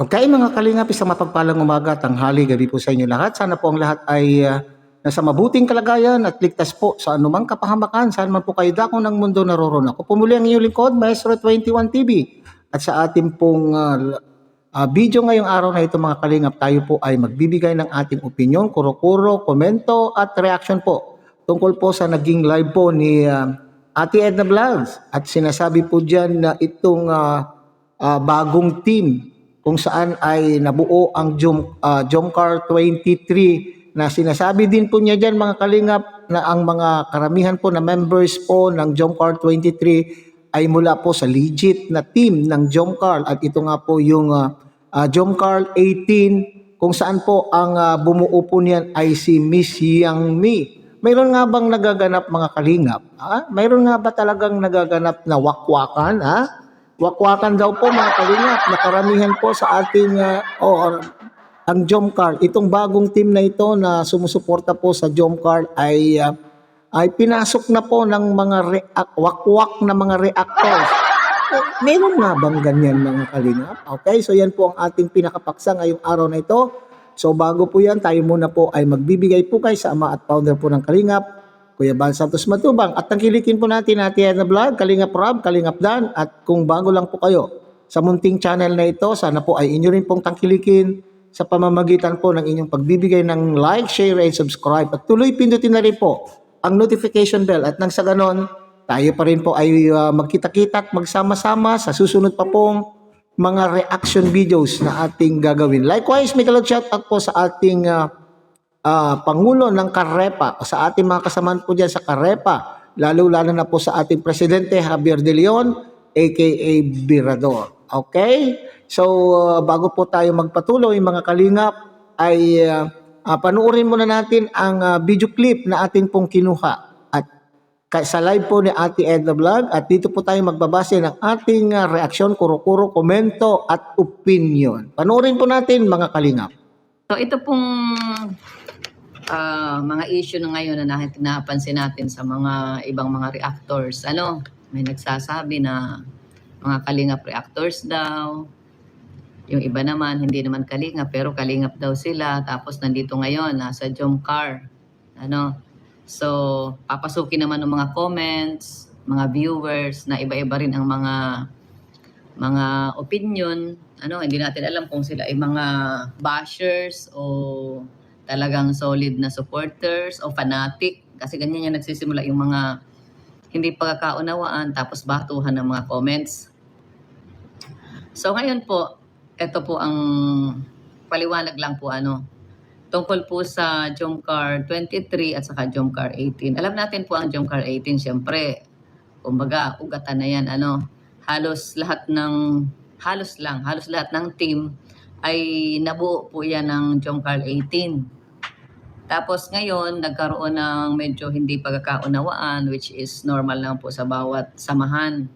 Okay, mga kalingap, isang mapagpalang umaga, tanghali, gabi po sa inyo lahat. Sana po ang lahat ay nasa mabuting kalagayan at ligtas po sa anumang kapahamakan. Saan man po kayo dako ng mundo naroroon. Ako po muli ang inyong lingkod, Maestro 21 TV. At sa ating pong video ngayong araw na ito, mga kalingap, tayo po ay magbibigay ng ating opinion, kuro-kuro, komento at reaction po tungkol po sa naging live po ni Ate Edna Vlogs. At sinasabi po dyan na itong bagong team kung saan ay nabuo ang Jomcar 23 na sinasabi din po niya dyan, mga kalingap, na ang mga karamihan po na members po ng Jomcar 23 ay mula po sa legit na team ng Jomcar, at ito nga po yung Jomcar 18 kung saan po ang bumuo po niyan ay si Miss Yang Mi. Mayroon nga bang nagaganap, mga kalingap? Mayroon nga ba talagang nagaganap na wakwakan? Wakwakan daw po, mga kalingap, na karamihan po sa ating ang Jomcar. Itong bagong team na ito na sumusuporta po sa Jomcar ay pinasok na po ng mga wakwak na mga reactors. Meron nga bang ganyan, mga kalingap? Okay, so yan po ang ating pinakapaksa ngayong araw na ito. So bago po yan, tayo muna po ay magbibigay po kay sa ama at founder po ng Kalingap, Kuya Bal Santos Matubang, at tangkilikin po natin Edna Vlog, Kalingap Rob, Kalingap Dan, at kung bago lang po kayo sa munting channel na ito, sana po ay inyo rin pong tangkilikin sa pamamagitan po ng inyong pagbibigay ng like, share, and subscribe, at tuloy pindutin na rin po ang notification bell, at nang sa ganon, tayo pa rin po ay magkita-kita at magsama-sama sa susunod pa pong mga reaction videos na ating gagawin. Likewise, may shout-out po sa ating Pangulo ng Carepa, o sa ating mga kasamaan po dyan sa Carepa, lalo-lalo na po sa ating Presidente Javier De Leon, aka Birador. Okay? So, bago po tayo magpatuloy, mga kalingap, ay panuorin muna natin ang video clip na ating pong kinuha sa live po ni Ate Edna Vlog, at dito po tayo magbabase ng ating reaksyon, kuro-kuro, komento at opinion. Panoorin po natin, mga kalingap. So ito pong mga issue na ngayon na napansin natin sa mga ibang mga reactors. May nagsasabi na mga kalingap reactors daw. Yung iba naman, hindi naman kalingap, pero kalingap daw sila. Tapos nandito ngayon, nasa Jomcar. So, papasukin naman ng mga comments, mga viewers, na iba-iba rin ang mga opinion. Hindi natin alam kung sila ay mga bashers o talagang solid na supporters o fanatic. Kasi ganyan yung nagsisimula yung mga hindi pagkakaunawaan, tapos batuhan ng mga comments. So ngayon po, ito po ang paliwanag lang po tungkol po sa Jomcar 23 at saka Jomcar 18. Alam natin po ang Jomcar 18, siyempre, kumbaga, ugatan na yan, halos lahat ng team ay nabuo po yan ng Jomcar 18. Tapos ngayon, nagkaroon ng medyo hindi pagkakaunawaan, which is normal lang po sa bawat samahan.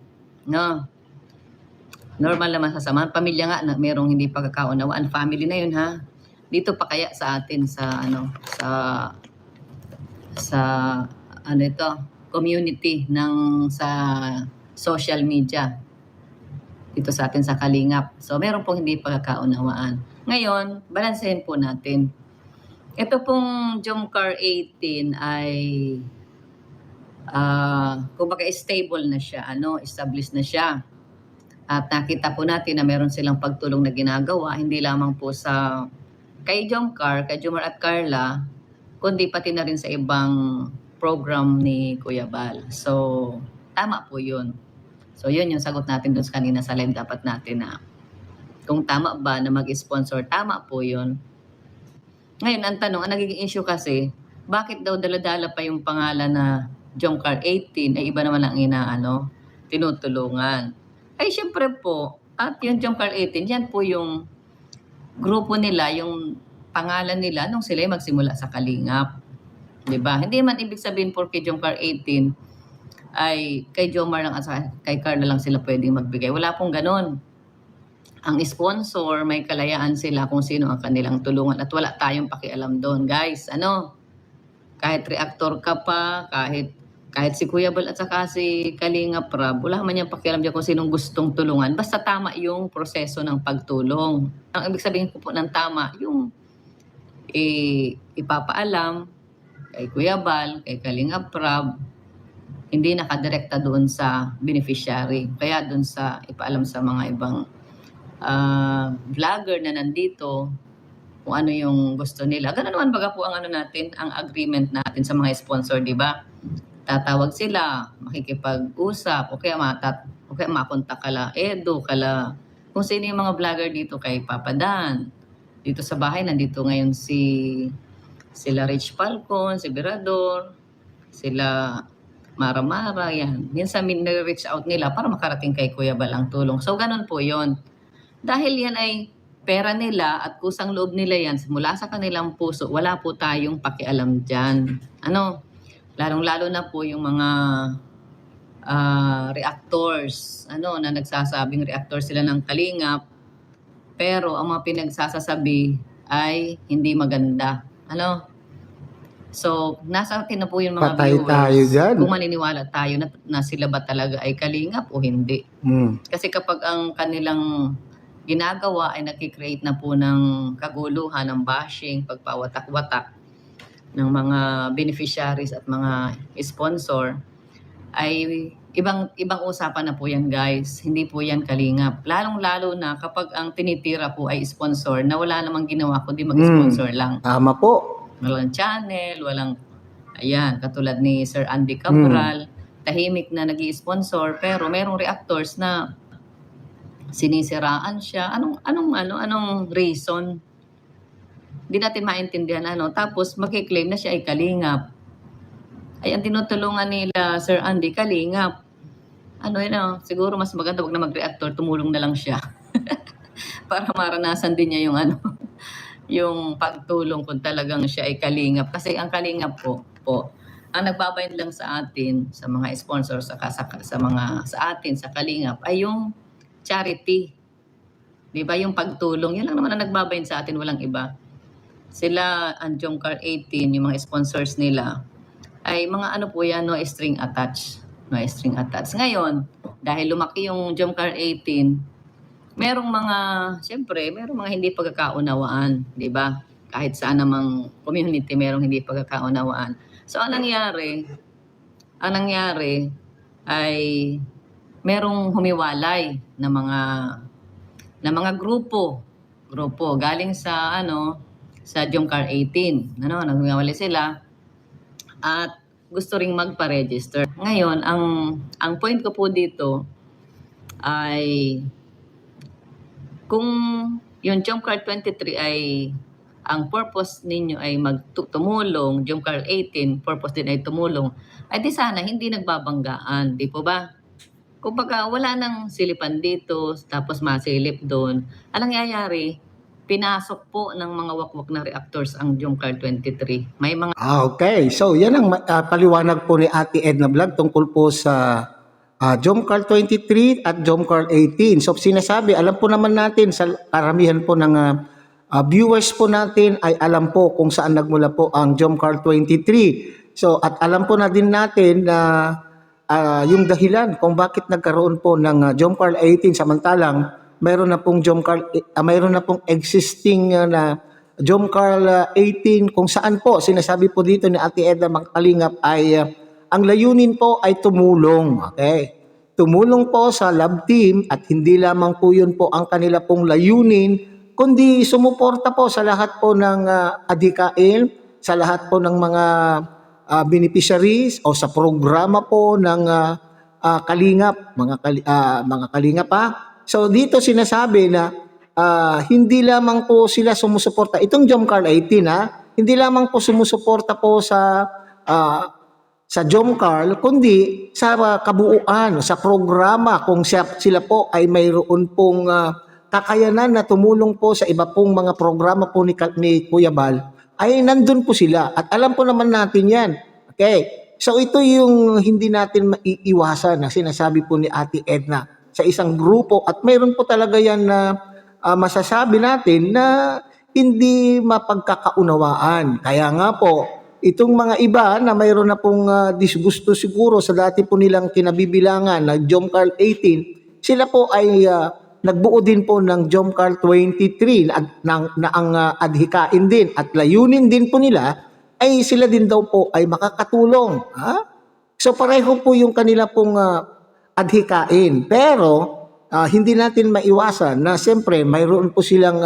Normal naman sa samahan. Pamilya nga na merong hindi pagkakaunawaan. Family na yun, ha? Dito pa kaya sa atin sa community sa social media dito sa atin sa Kalingap. So meron pong hindi pagkakaunawaan. Ngayon, balansehin po natin. Ito pong Jomcar 18 ay kumbaga stable na siya, established na siya. At nakita po natin na meron silang pagtulong na ginagawa, hindi lamang po sa kay Jomcar, kay Jomar at Carla, kundi pati na rin sa ibang program ni Kuya Bal. So, tama po yun. So, yun yung sagot natin doon kanina sa live. Dapat natin kung tama ba na mag-sponsor, tama po yun. Ngayon, ang tanong, ang nagiging issue kasi, bakit daw daladala pa yung pangalan na Jomcar 18, ay iba naman lang tinutulungan. Ay, syempre po, at yung Jomcar 18, yan po yung grupo nila, yung pangalan nila nung sila magsimula sa Kalingap. Diba? Hindi man ibig sabihin porque Jomcar 18 ay kay Jomar lang at kay Carla lang sila pwedeng magbigay. Wala pong ganon. Ang sponsor, may kalayaan sila kung sino ang kanilang tulungan at wala tayong pakialam doon. Guys, kahit reactor ka pa, kahit Kahit si Kuya Bal at saka si Kalinga Prab, wala man niyang pakialam dyan kung sinong gustong tulungan. Basta tama yung proseso ng pagtulong. Ang ibig sabihin ko po ng tama, yung ipapaalam kay Kuya Bal, kay Kalinga Prab, hindi nakadirekta doon sa beneficiary. Kaya doon sa ipaalam sa mga ibang vlogger na nandito kung ano yung gusto nila. Ganun naman baga po ang ano natin, ang agreement natin sa mga sponsor, di ba? Tatawag sila, makikipag-usap, o kaya makontak kala Edo, kala kung sino yung mga vlogger dito kay Papa Dan. Dito sa bahay, nandito ngayon sila Rich Falcon, si Berador, sila Mara, yan. Minsan nire-reach out nila para makarating kay Kuya Bal ang tulong. So, ganun po yon. Dahil yan ay pera nila at kusang loob nila yan mula sa kanilang puso, wala po tayong pakialam dyan. Lalong-lalo na po yung mga reactors, na nagsasabing reactor sila ng Kalingap, pero ang mga pinagsasasabi ay hindi maganda. So, nasa atin na po yung mga Patay viewers tayo dyan. kung maniniwala tayo na sila ba talaga ay Kalingap o hindi. Kasi kapag ang kanilang ginagawa ay nakikreate na po ng kaguluhan, ng bashing, pagpawatak-watak ng mga beneficiaries at mga sponsor, ay ibang usapan na po yan, guys. Hindi po yan Kalingap. Lalong-lalo na kapag ang tinitira po ay sponsor na wala namang ginawa kundi mag-sponsor lang. Tama po. Walang channel, katulad ni Sir Andy Cabral, tahimik na nag-i-sponsor, pero merong reactors na sinisiraan siya. Anong reason? Hindi natin maintindihan tapos makiklaim na siya ay Kalingap. Ay ang tinutulungan nila Sir Andy Kalingap. Siguro mas maganda wag na mag-reactor, tumulong na lang siya. Para maranasan din niya yung yung pagtulong kung talagang siya ay Kalingap. Kasi ang Kalingap po ang nagbabayad lang sa atin, sa mga sponsors, sa atin, sa Kalingap, ay yung charity. Di ba? Yung pagtulong. Yan lang naman ang nagbabayad sa atin, walang iba. Sila, ang Jomcar 18, yung mga sponsors nila, ay mga po yan, no string attached. No string attached. Ngayon, dahil lumaki yung Jomcar 18, merong mga hindi pagkakaunawaan, di ba? Kahit saan namang community, merong hindi pagkakaunawaan. So, ang nangyari ay merong humiwalay na mga grupo galing sa Jomcar 18. Naghiwalay sila at gusto ring magpa-register. Ngayon, ang point ko po dito ay kung yung Jomcar 23 ay ang purpose ninyo ay tumulong, Jomcar 18, purpose din ay tumulong, ay di sana hindi nagbabanggaan, di po ba? Kumbaga, wala nang silipan dito, tapos masilip doon. Anong nangyayari? Pinasok po ng mga wakwak na reactors ang Jomcar 23. May mga... Okay, so yan ang paliwanag po ni Ate Edna Vlog tungkol po sa Jomcar 23 at Jomcar 18. So sinasabi, alam po naman natin sa karamihan po ng viewers po natin ay alam po kung saan nagmula po ang Jomcar 23. So at alam po na din natin na yung dahilan kung bakit nagkaroon po ng Jomcar 18 samantalang mayroon na pong existing na Jomcar 18 kung saan po sinasabi po dito ni Ate Edna Kalingap ay ang layunin po ay tumulong. Okay? Tumulong po sa love team at hindi lamang po yun po ang kanila pong layunin, kundi sumuporta po sa lahat po ng adikain, sa lahat po ng mga beneficiaries o sa programa po ng Kalingap, mga Kalingap pa. So dito sinasabi na hindi lamang po sila sumusuporta. Itong Jomcar 18 hindi lamang po sumusuporta po sa Jomcar, kundi sa kabuuan, sa programa kung sila po ay mayroon pong kakayanan na tumulong po sa iba pong mga programa po ni Kuya Bal, ay nandun po sila. At alam po naman natin yan. Okay. So ito yung hindi natin maiiwasan na sinasabi po ni Ate Edna sa isang grupo at mayroon po talaga yan na masasabi natin na hindi mapagkakaunawaan. Kaya nga po, itong mga iba na mayroon na pong disgusto siguro sa dati po nilang kinabibilangan na Jomcarl 18, sila po ay nagbuo din po ng Jomcarl 23 na ang adhikain din at layunin din po nila ay sila din daw po ay makakatulong. So pareho po yung kanila pong adhikain. Pero hindi natin maiwasan na siyempre mayroon po silang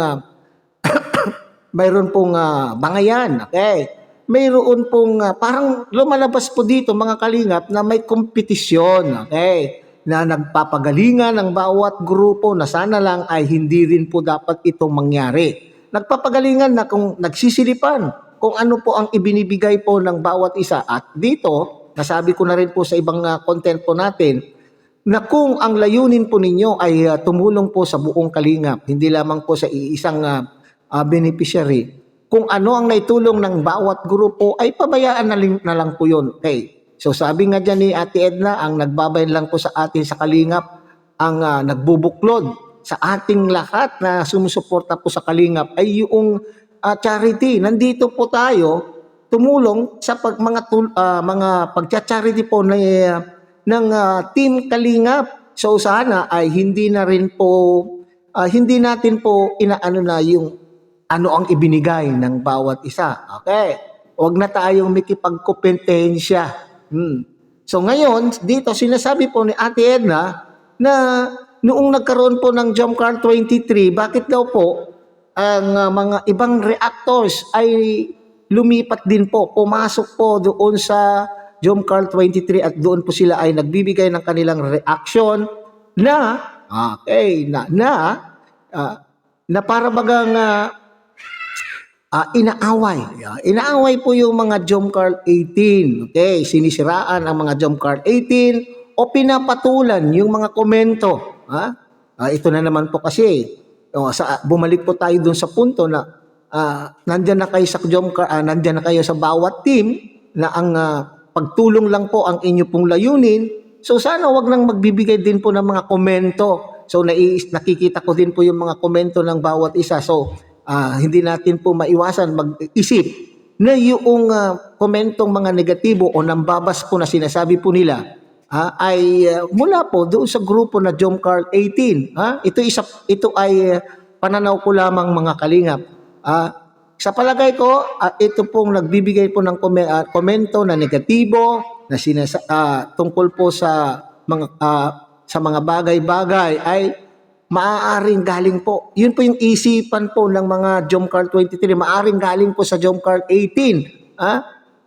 mayroon pong bangayan, okay? Mayroon pong parang lumalabas po dito mga kalingap na may kompetisyon, okay? Na nagpapagalingan ng bawat grupo na sana lang ay hindi rin po dapat itong mangyari. Nagpapagalingan na kung nagsisilipan kung ano po ang ibinibigay po ng bawat isa. At dito, nasabi ko na rin po sa ibang content po natin, na kung ang layunin po ninyo ay tumulong po sa buong kalingap, hindi lamang po sa iisang beneficiary, kung ano ang naitulong ng bawat grupo ay pabayaan na lang po yun. Okay. So sabi nga dyan ni Ate Edna, ang nagbabayan lang po sa atin sa kalingap, ang nagbubuklod sa ating lahat na sumusuporta po sa kalingap ay yung charity. Nandito po tayo tumulong sa mga pagcha-charity po ng Team Kalingap. So sana ay hindi na rin po hindi natin po inaano na yung ano ang ibinigay ng bawat isa. Okay? Huwag na tayong makipagkompetensya. So ngayon, dito sinasabi po ni Ate Edna na noong nagkaroon po ng Jomcarl 23, bakit daw po ang mga ibang reactors ay lumipat din po, pumasok po doon sa Jomcarl 23 at doon po sila ay nagbibigay ng kanilang reaction na para bagang inaaway po yung mga Jomcarl 18. Okay, sinisiraan ang mga Jomcarl 18 o pinapatulan yung mga komento. Ito na naman po kasi bumalik po tayo dun sa punto na nandyan na kayo sa nandyan na kayo sa bawat team na ang pagtulong lang po ang inyo pong layunin. So sana wag nang magbibigay din po ng mga komento. So nakikita ko din po yung mga komento ng bawat isa. So hindi natin po maiwasan mag-isip na yung komentong mga negatibo o nambabas po na sinasabi po nila ay mula po doon sa grupo na Jomcarl 18. Ito ay pananaw ko lamang mga kalingap. Sa palagay ko, ito pong nagbibigay po ng komento na negatibo na tungkol po sa mga bagay-bagay ay maaaring galing po. Yun po yung isipan po ng mga Jomcarl 23. Maaaring galing po sa Jomcarl 18.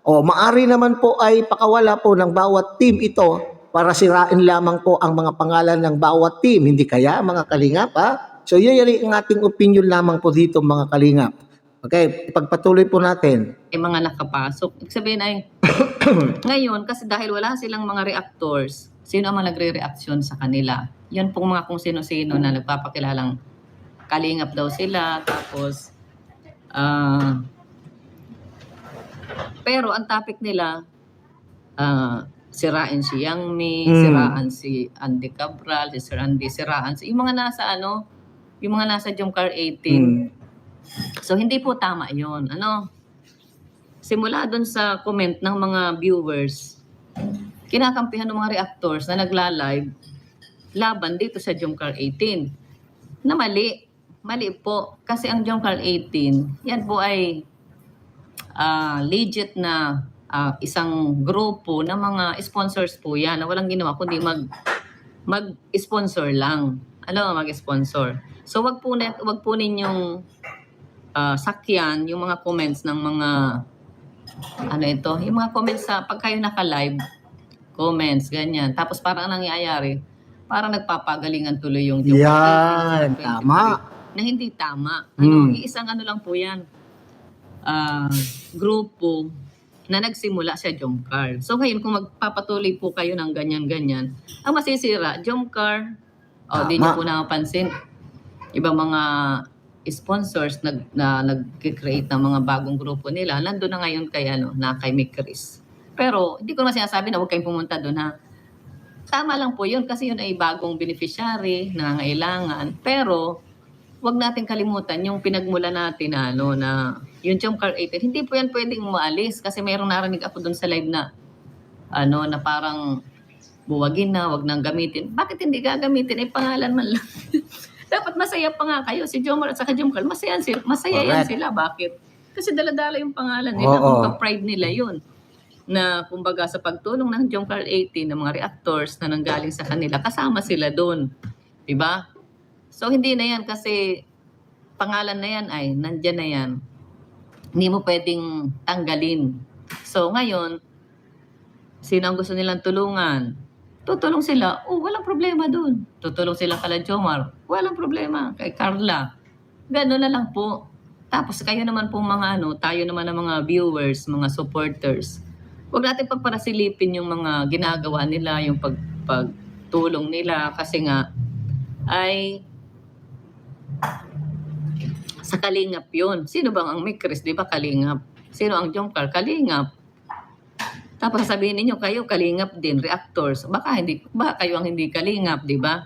O maari naman po ay pakawala po ng bawat team ito para sirain lamang po ang mga pangalan ng bawat team. Hindi kaya mga kalingap? So yun ang ating opinion lamang po dito mga kalingap. Okay, ipagpatuloy po natin. Mga nakapasok. Ibig sabihin ay ngayon kasi dahil wala silang mga reactors, sino ang mga nagre-reaksyon sa kanila? Yun pong mga kung sino-sino na nagpapakilalang kalingap daw sila. Tapos, pero ang topic nila, sirain si Yang Mi, siraan si Andy Cabral, si Sir Andy, siraan si yung mga nasa Jomcarl 18. So, hindi po tama yun. Simula dun sa comment ng mga viewers, kinakampihan ng mga reactors na nagla-live laban dito sa Jomcarl 18. Na mali. Mali po. Kasi ang Jomcarl 18, yan po ay legit na isang grupo ng mga sponsors po yan na walang ginawa kundi mag-sponsor lang. Mag-sponsor. So, wag po ninyong sakyan yung mga comments ng mga yung mga comments sa pag kayo naka-live comments, ganyan. Tapos parang nangyayari, parang nagpapagalingan tuloy yung Yan, tama. Na hindi tama. Iisang lang po yan. Grupo na nagsimula sa Jomcarl. So ngayon, kung magpapatuloy po kayo ng ganyan-ganyan, ang masisira, Jomcarl, di nyo po napansin, ibang mga sponsors na nag-create ng mga bagong grupo nila, nandun na ngayon kay Mick Chris. Pero hindi ko naman sinasabi na huwag kayong pumunta doon tama lang po yun kasi yun ay bagong beneficiary, nangangailangan. Pero wag natin kalimutan yung pinagmula natin na yung Jump Car 18, hindi po yan pwedeng umaalis kasi mayroong narinig ako doon sa live na na parang buwagin na, wag nang gamitin. Bakit hindi gagamitin? Ay pangalan man lang. Dapat masaya pa nga kayo. Si Jomar at saka Jomcar, masaya yan Correct. sila. Bakit? Kasi daladala yung pangalan nila. Oo. Kumbaga pride nila yun. Na kumbaga sa pagtulong ng Jomcar 18 ng mga reactors na nanggaling sa kanila, kasama sila doon. Diba? So hindi na yan kasi pangalan na yan ay nandyan na yan. Hindi mo pwedeng tanggalin. So ngayon, sino ang gusto nilang tulungan? Tutulong sila. Oh, walang problema dun. Tutulong sila kala Jomar. Walang problema. Kay Carla. Gano'n na lang po. Tapos kayo naman po mga tayo naman ng mga viewers, mga supporters. Huwag natin pagparasilipin yung mga ginagawa nila, yung pagtulong nila. Kasi nga, ay sa Kalingap yun. Sino bang ang Mikris? Di ba Kalingap? Sino ang Jomcar? Kalingap. Tapos sabihin niyo kayo kalingap din, reactors. Baka kayo ang hindi kalingap, di ba?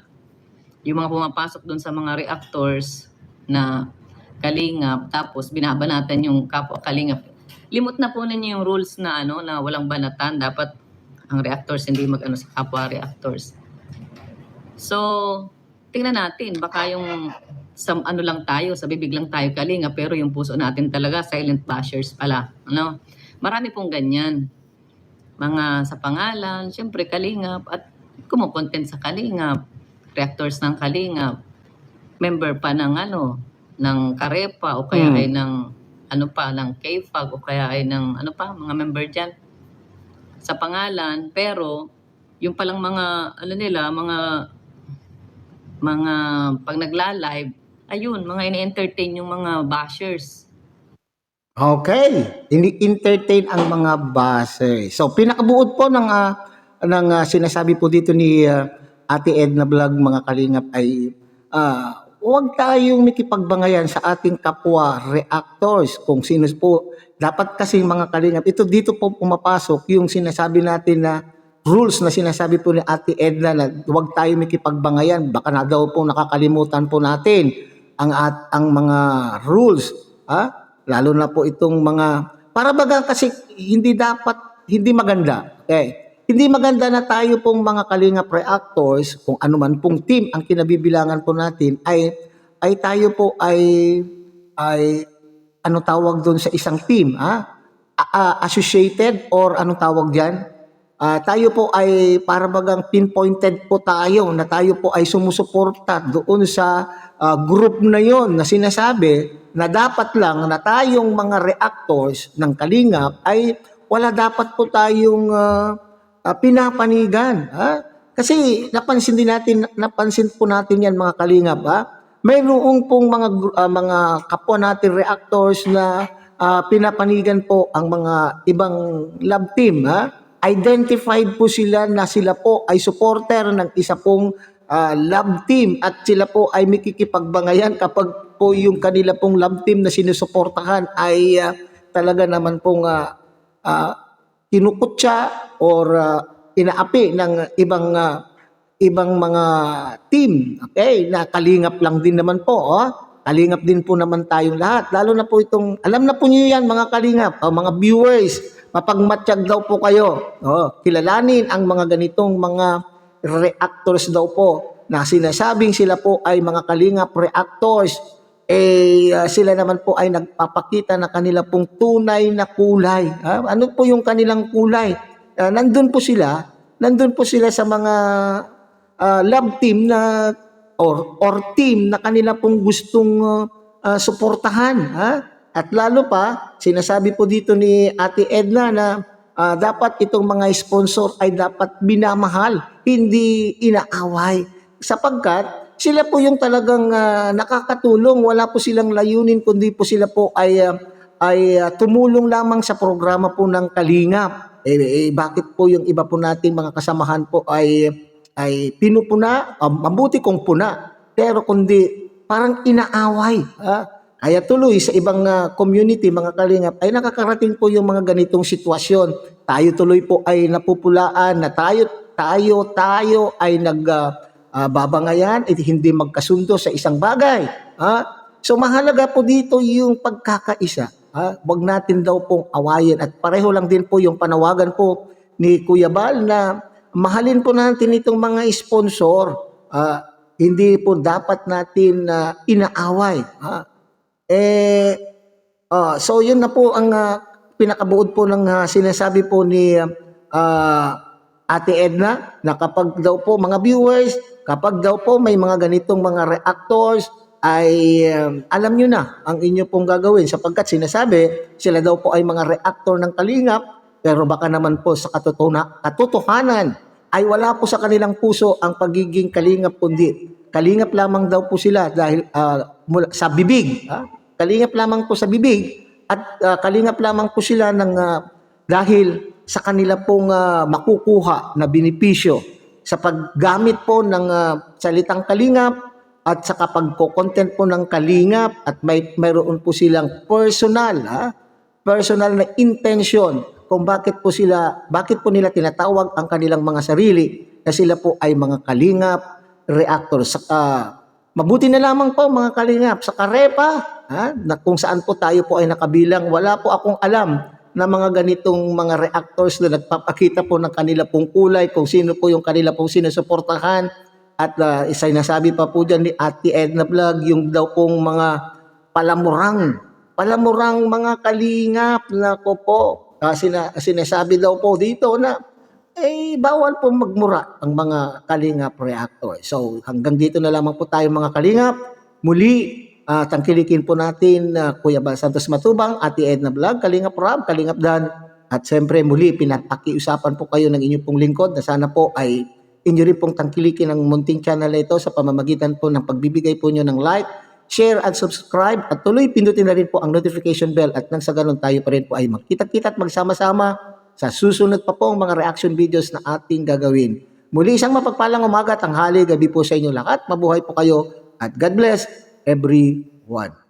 Yung mga pumapasok doon sa mga reactors na kalingap, tapos binabanatan yung kapwa kalingap. Limot na po ninyo yung rules na na walang banatan. Dapat ang reactors hindi sa kapwa reactors. So, tingnan natin, baka yung lang tayo, sa bibig lang tayo kalingap, pero yung puso natin talaga silent bashers pala. Marami pong ganyan. Mga sa pangalan, syempre Kalingap at kumukontent sa Kalingap, reactors ng Kalingap, member pa ng ng Karepa o kaya ay ng ng KFAG o kaya ay ng mga member diyan sa pangalan, pero yung palang mga nila, mga pag nagla-live, ayun, mga ini-entertain yung mga bashers. Okay, ini-entertain ang mga base. So pinakabuod po ng sinasabi po dito ni Ate Edna Vlog, mga kalingap, ay huwag tayong makipagbangayan sa ating kapwa reactors kung sino po. Dapat kasi mga kalingap, dito po pumapasok yung sinasabi natin na rules na sinasabi po ni Ate Edna na huwag tayo makipagbangayan. Baka na daw po nakakalimutan po natin ang mga rules. Lalo na po itong mga, para baga kasi hindi maganda. Okay? Hindi maganda na tayo pong mga kalingap reactors, kung ano man pong team ang kinabibilangan po natin, ay tayo po ay tawag doon sa isang team, associated or anong tawag diyan? Tayo po ay para bagang pinpointed po tayo na tayo po ay sumusuporta doon sa group na yon na sinasabi na dapat lang na tayong mga reactors ng Kalingap ay wala dapat po tayong pinapanigan. Kasi napansin po natin yan mga Kalingap. Mayroong pong mga kapwa natin reactors na pinapanigan po ang mga ibang lab team. Identified po sila na sila po ay supporter ng isa pong lab team at sila po ay makikipagbangayan kapag po yung kanila pong lab team na sinusuportahan ay talaga naman pong kinukutsa or inaapi ng ibang mga team. Okay, na kalingap lang din naman po. Kalingap din po naman tayong lahat. Lalo na po alam na po niyo yan mga kalingap, mga viewers, mapagmatsyag daw po kayo. Kilalanin ang mga ganitong mga reactors daw po na sinasabing sila po ay mga kalingap reactors, sila naman po ay nagpapakita na kanila pong tunay na kulay. Ano po yung kanilang kulay? Nandun po sila sa mga lab team na or team na kanila pong gustong suportahan. At lalo pa, sinasabi po dito ni Ate Edna na dapat itong mga sponsor ay dapat binamahal, hindi inaaway. Sapagkat sila po yung talagang nakakatulong, wala po silang layunin kundi po sila po ay tumulong lamang sa programa po ng Kalingap. Bakit po yung iba po nating mga kasamahan po ay pinupuna, mabuti kung puna, pero kundi parang inaaway. Kaya tuloy sa ibang community, mga kalingap, ay nakakarating po yung mga ganitong sitwasyon. Tayo tuloy po ay napupulaan na tayo ay nagbabangayan at hindi magkasundo sa isang bagay. So mahalaga po dito yung pagkakaisa. Wag natin daw pong awayin. At pareho lang din po yung panawagan po ni Kuya Bal na mahalin po natin itong mga sponsor. Hindi po dapat natin inaaway. So yun na po ang pinakabuod po ng sinasabi po ni Ate Edna na kapag daw po mga viewers, kapag daw po may mga ganitong mga reactors ay alam nyo na ang inyo pong gagawin sapagkat sinasabi sila daw po ay mga reactor ng Kalingap pero baka naman po sa katotohanan ay wala po sa kanilang puso ang pagiging Kalingap kundi Kalingap lamang daw po sila dahil sa bibig. Kalingap lamang po sa bibig at kalingap lamang po sila ng dahil sa kanila pong makukuha na benepisyo sa paggamit po ng salitang kalingap at sa pagko-content po ng kalingap at mayroon po silang personal na intention kung bakit po nila tinatawag ang kanilang mga sarili na sila po ay mga kalingap reactors. Mabuti na lamang po mga kalingap sa Karepa na kung saan po tayo po ay nakabilang. Wala po akong alam na mga ganitong mga reactors na nagpapakita po ng kanila pong kulay, kung sino po yung kanila pong sinusuportahan. At sinasabi pa po dyan ni Ate Edna Vlog, yung daw pong mga palamurang mga kalingap na po. Sinasabi daw po dito na bawal po magmura ang mga kalingap reactor. So hanggang dito na lamang po tayo mga kalingap. Muli, tangkilikin po natin Kuya Bal Santos Matubang, Ate Edna Vlog, Kalingap Rob, Kalingap Dan. At siyempre muli, pinapakiusapan po kayo ng inyong pong lingkod na sana po ay inyo rin pong tangkilikin ang munting channel na ito sa pamamagitan po ng pagbibigay po nyo ng like, share at subscribe at tuloy pindutin na rin po ang notification bell at nang sa ganun tayo pa rin po ay magkita-kita at magsama-sama sa susunod pa pong mga reaction videos na ating gagawin. Muli isang mapagpalang umaga, tanghali, gabi po sa inyo lahat. Mabuhay po kayo at God bless everyone.